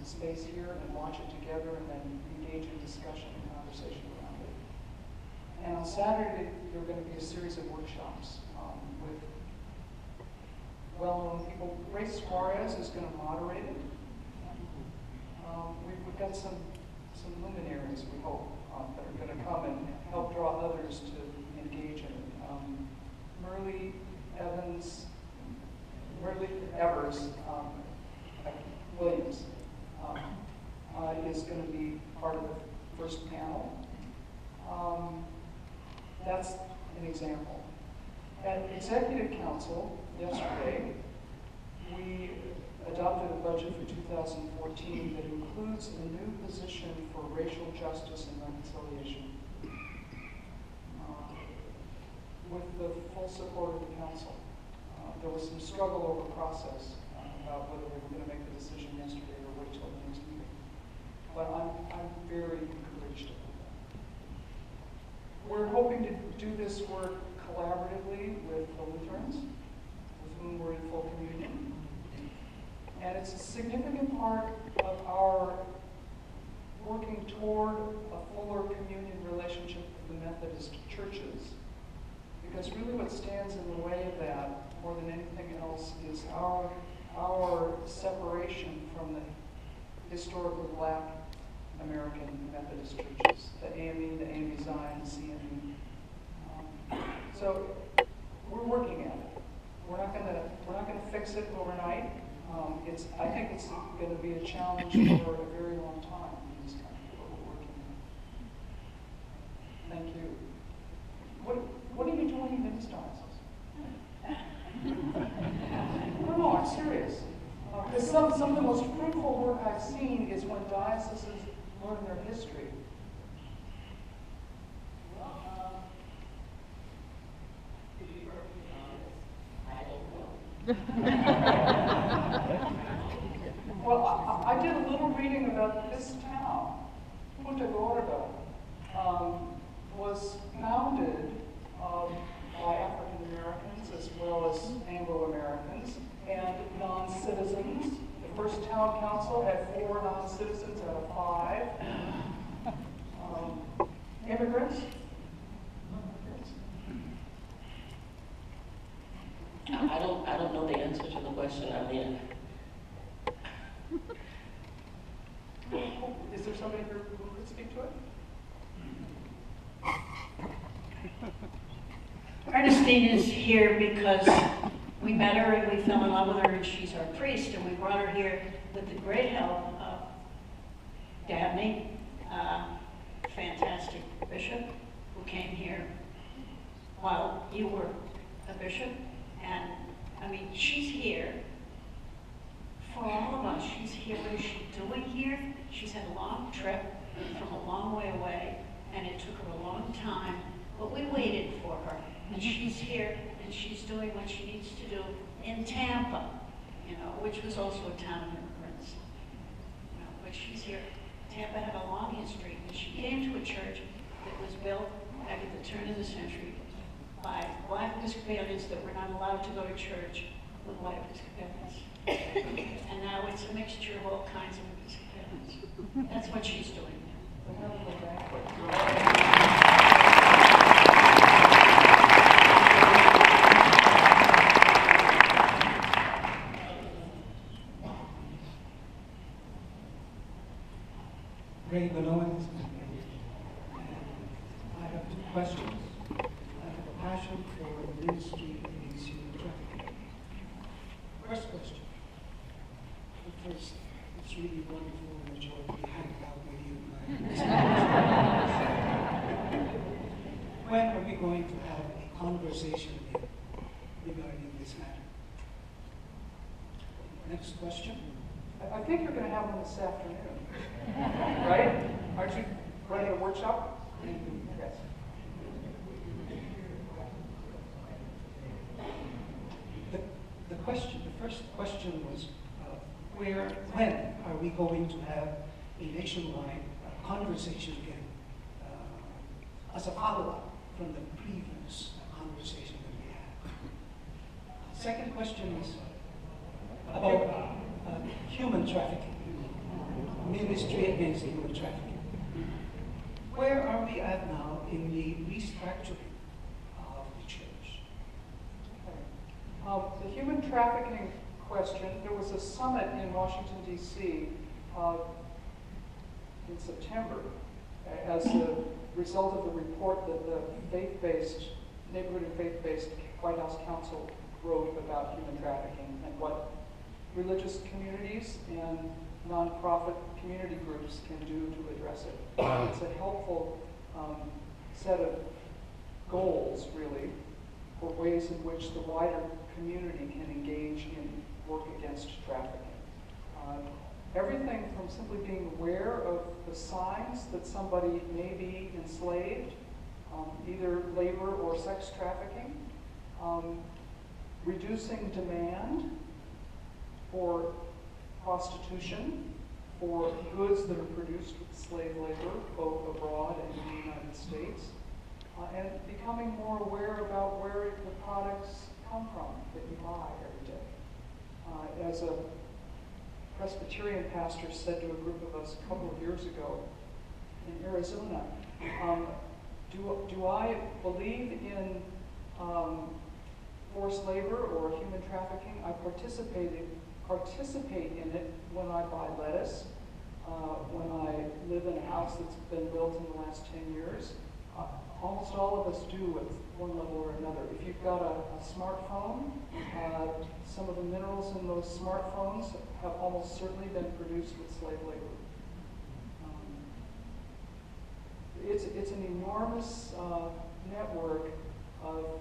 the space here and watch it together and then engage in discussion and conversation around it. And on Saturday, there are going to be a series of workshops with well-known people. Grace Suarez is going to moderate it. We've got some luminaries, we hope, that are going to come and help draw others to engage in it. Merle Evers Williams is going to be part of the first panel. That's an example. At Executive Council yesterday, we adopted a budget for 2014 that includes a new position for racial justice and reconciliation, with the full support of the council. There was some struggle over process about whether we were going to make the decision yesterday or wait till the next meeting. But I'm very encouraged about that. We're hoping to do this work collaboratively with the Lutherans, with whom we're in full communion. And it's a significant part of our working toward a fuller communion relationship with the Methodist churches. Because really what stands in the way of that, more than anything else, is our separation from the historically Black American Methodist churches, the AME, the AME Zion, the CME. So we're working at it. We're not going to fix it overnight. I think it's going to be a challenge for a very long time in this country, what we're working on. Thank you. What are you doing in this diocese? No, I'm serious. Because some of the most fruitful work I've seen is when dioceses learn their history. Well, I did a little reading about this town. Punta Gorda was founded by African Americans as well as Anglo-Americans and non-citizens. The first town council had 4 non-citizens out of 5. Immigrants. I don't know the answer to the question. I mean, is there somebody here who could speak to it? Ernestine is here because we met her and we fell in love with her, and she's our priest, and we brought her here with the great help of Dabney, fantastic bishop, who came here while you were a bishop. And I mean, she's here for all of us. She's here. What is she doing here? She's had a long trip from a long way away, and it took her a long time, but we waited for her. And she's here, and she's doing what she needs to do in Tampa, which was also a town of immigrants. But she's here. Tampa had a long history, and she came to a church that was built back at the turn of the century by Black Episcopalians that were not allowed to go to church with white Episcopalians. And now it's a mixture of all kinds of Episcopalians. That's what she's doing now. Great benevolence. I have 2 questions. I have a passion for ministry against human trafficking. First question. First, it's really wonderful and a joy to be hanging out with you. When are we going to have a conversation here regarding this matter? Next question. I think you're going to have one this afternoon, right? Aren't you running a workshop? Yes. The first question was, when are we going to have a nationwide conversation again, as a follow-up from the previous conversation that we had? Second question is about human trafficking. ministry against human trafficking. Where are we at now in the restructuring of the church? The human trafficking question, there was a summit in Washington, D.C. In September as a result of the report that the neighborhood and faith-based White House Council wrote about human trafficking and what religious communities and nonprofit community groups can do to address it. It's a helpful set of goals, really, for ways in which the wider community can engage in work against trafficking. Everything from simply being aware of the signs that somebody may be enslaved, either labor or sex trafficking, reducing demand for prostitution, for goods that are produced with slave labor, both abroad and in the United States, and becoming more aware about where the products come from that you buy every day. As a Presbyterian pastor said to a group of us a couple of years ago in Arizona, do I believe in forced labor or human trafficking? I participate in it when I buy lettuce, when I live in a house that's been built in the last 10 years. Almost all of us do at one level or another. If you've got a smartphone, some of the minerals in those smartphones have almost certainly been produced with slave labor. It's an enormous network of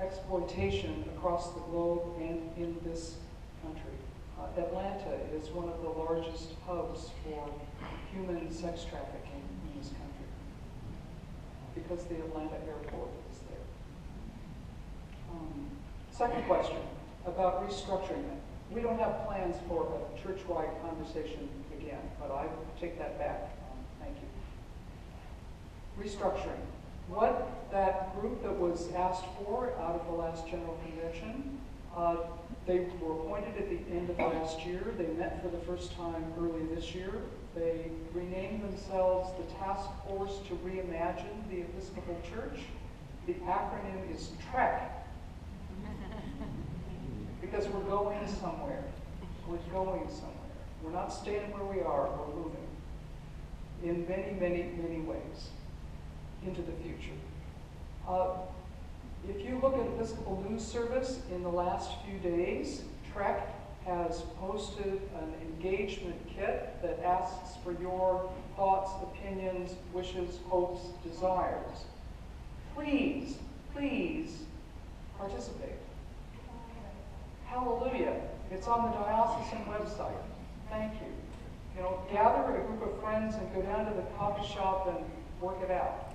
exploitation across the globe and in this country. Atlanta is one of the largest hubs for human sex trafficking in this country because the Atlanta airport is there. Second question about restructuring it. We don't have plans for a church-wide conversation again, but I take that back. Thank you. Restructuring. What that group that was asked for out of the last General Convention, they were appointed at the end of last year. They met for the first time early this year. They renamed themselves the Task Force to Reimagine the Episcopal Church. The acronym is TREC, because we're going somewhere. We're going somewhere. We're not staying where we are, we're moving in many, many, many ways into the future. If you look at Episcopal News Service in the last few days, TREC has posted an engagement kit that asks for your thoughts, opinions, wishes, hopes, desires. Please, please participate. Hallelujah. It's on the diocesan website. Thank you. You know, gather a group of friends and go down to the coffee shop and work it out.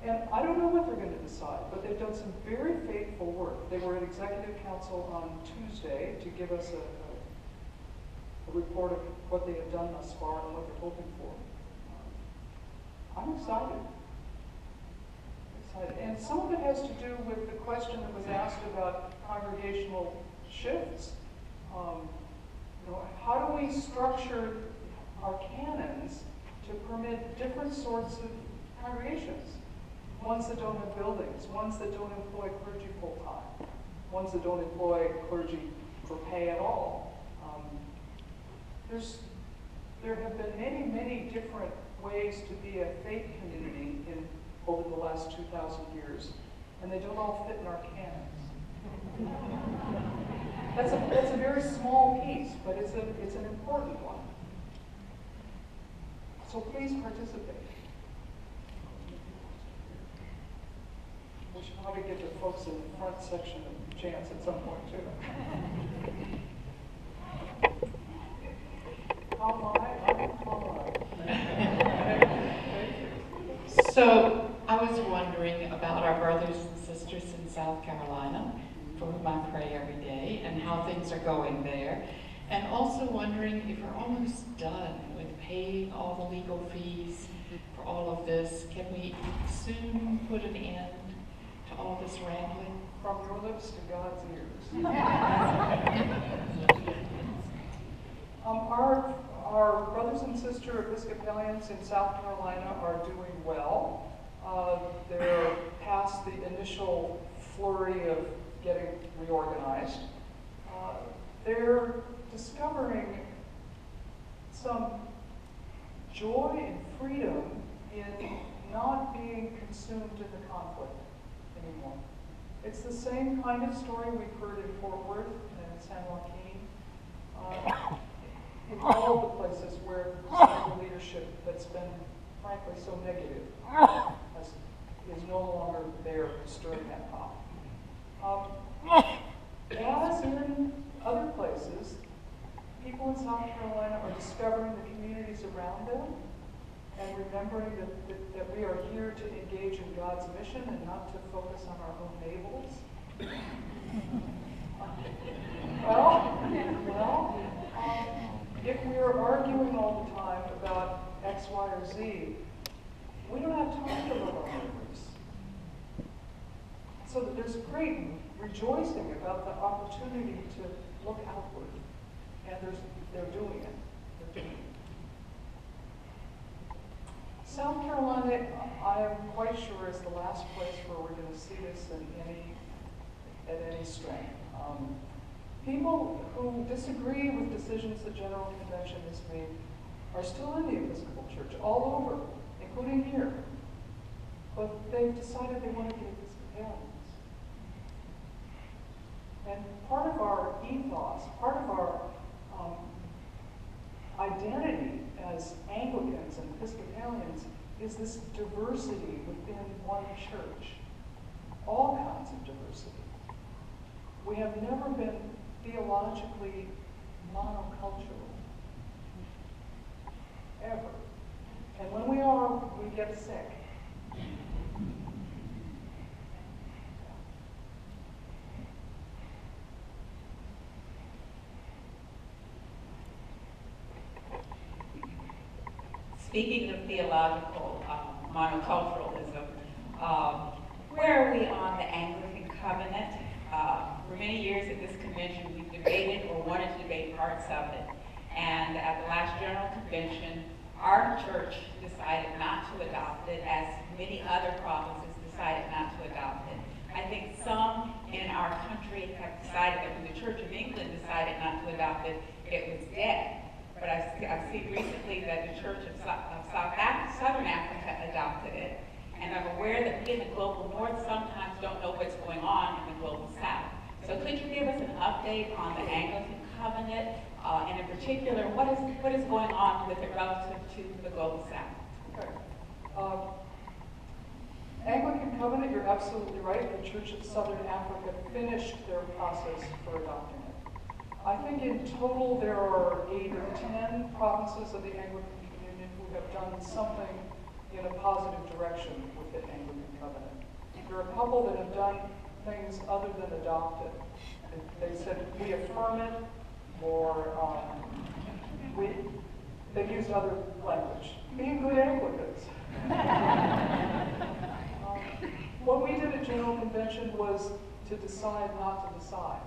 And I don't know what they're going to decide, but they've done some very faithful work. They were at Executive Council on Tuesday to give us a report of what they have done thus far and what they're hoping for. I'm excited. And some of it has to do with the question that was asked about congregational shifts. You know, how do we structure our canons to permit different sorts of congregations? Ones that don't have buildings, ones that don't employ clergy full-time, ones that don't employ clergy for pay at all. There have been many, many different ways to be a faith community over the last 2,000 years, and they don't all fit in our canons. That's a very small piece, but it's an important one. So please participate. We should probably give the folks in the front section a chance at some point, too. So I was wondering about our brothers and sisters in South Carolina, for whom I pray every day, and how things are going there. And also wondering if we're almost done with paying all the legal fees for all of this. Can we soon put an end to all this rambling? From your lips to God's ears. Episcopalians in South Carolina are doing well. They're past the initial flurry of getting reorganized. They're discovering some joy and freedom in not being consumed in the conflict anymore. It's the same kind of story we've heard in Fort Worth and San Joaquin, in all of the places where the leadership that's been, frankly, so negative is no longer there stirring that pot. As in other places, people in South Carolina are discovering the communities around them and remembering that we are here to engage in God's mission and not to focus on our own navels. If we are arguing all the time about X, Y, or Z, we don't have time to love our neighbors. So that there's great rejoicing about the opportunity to look outward, and they're doing it. They're doing it. South Carolina, I am quite sure, is the last place where we're going to see this at any strength. People who disagree with decisions the General Convention has made are still in the Episcopal Church, all over, including here. But they've decided they want to be Episcopalians. And part of our ethos, part of our identity as Anglicans and Episcopalians is this diversity within one church. All kinds of diversity. We have never been theologically monocultural. Ever. And when we are, we get sick. Speaking of theological monoculturalism, where are we on the Anglican covenant? For many years at this convention, we've debated or wanted to debate parts of it. And at the last General Convention, our church decided not to adopt it, as many other provinces decided not to adopt it. I think some in our country have decided that when the Church of England decided not to adopt it, it was dead. But I've seen recently that the Church of Southern Africa adopted it. And I'm aware that we in the global north sometimes don't know what's going on in the global south. So could you give us an update on the Anglican covenant, and in particular, what is going on with it relative to the global south? Okay. Anglican covenant, you're absolutely right. The Church of Southern Africa finished their process for adopting it. I think in total there are 8 or 10 provinces of the Anglican Communion who have done something in a positive direction with the Anglican covenant. There are a couple that have done things other than adopt it. They said, we affirm it, or they've used other language. Being good Anglicans. What we did at General Convention was to decide not to decide.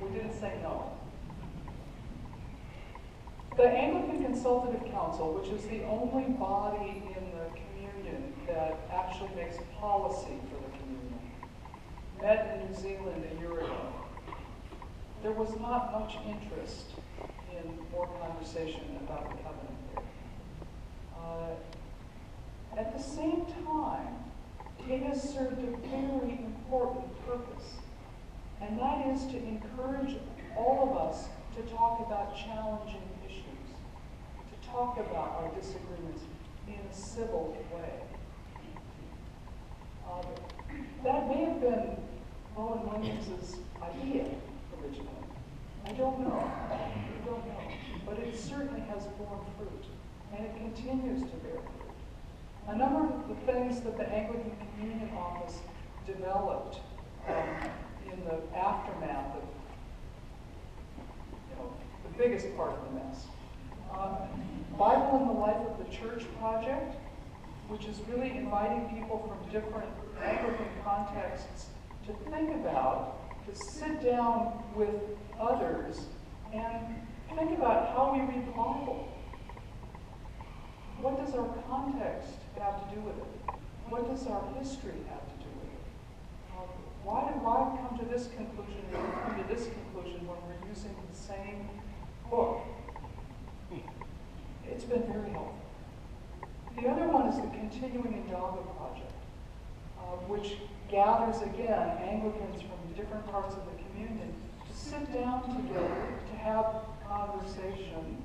We didn't say no. The Anglican Consultative Council, which is the only body in the communion that actually makes policy for the communion, met in New Zealand a year ago. There was not much interest in more conversation about the covenant there. At the same time, it has served a very important purpose, and that is to encourage all of us to talk about challenging issues, to talk about our disagreements in a civil way. That may have been Rowan Williams's idea originally. I don't know. But it certainly has borne fruit, and it continues to bear fruit. A number of the things that the Anglican Communion Office developed in the aftermath of, the biggest part of the mess. Bible in the Life of the Church project, which is really inviting people from different Anglican contexts to think about, to sit down with others and think about how we read the Bible. what does our context have to do with it? What does our history have to do with it? Why come to this conclusion and come to this conclusion when we're using the same book? It's been very helpful. The other one is the Continuing Endowment Project, which gathers, again, Anglicans from different parts of the communion to sit down together to have conversation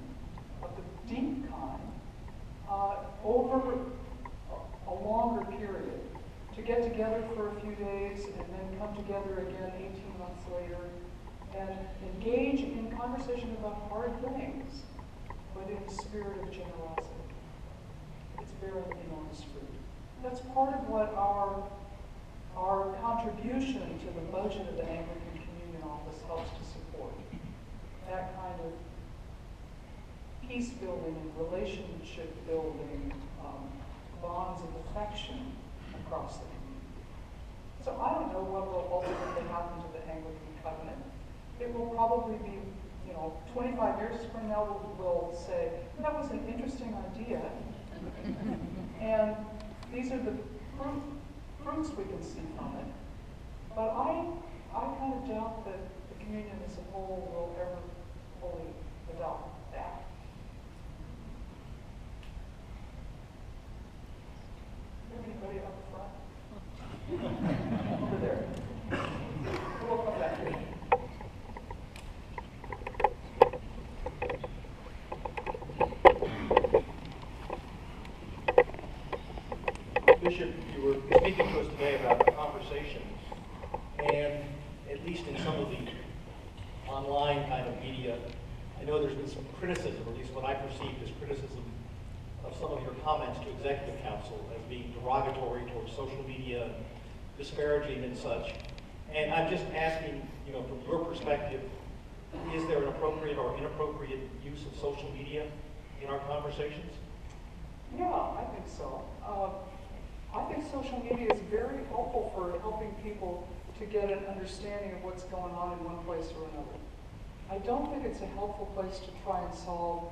of the deep kind over a longer period, to get together for a few days and then come together again 18 months later and engage in conversation about hard things, but in a spirit of generosity. It's bearing enormous fruit. That's part of what our contribution to the budget of the Anglican Communion Office helps to support. That kind of peace building and relationship building, bonds of affection across the community. So I don't know what will ultimately happen to the Anglican covenant. It will probably be, 25 years from now we'll say, that was an interesting idea. And these are the fruits we can see from it. But I kind of doubt that the communion as a whole will ever fully adopt that. Anybody up front? Over there. We'll come back here. Bishop, you were speaking to us today about the conversation, and at least in some of the online kind of media, I know there's been some criticism, or at least what I perceived as criticism, of some of your comments to Executive Council as being derogatory towards social media, disparaging and such. And I'm just asking, from your perspective, is there an appropriate or inappropriate use of social media in our conversations? Yeah, I think so. I think social media is very helpful for helping people to get an understanding of what's going on in one place or another. I don't think it's a helpful place to try and solve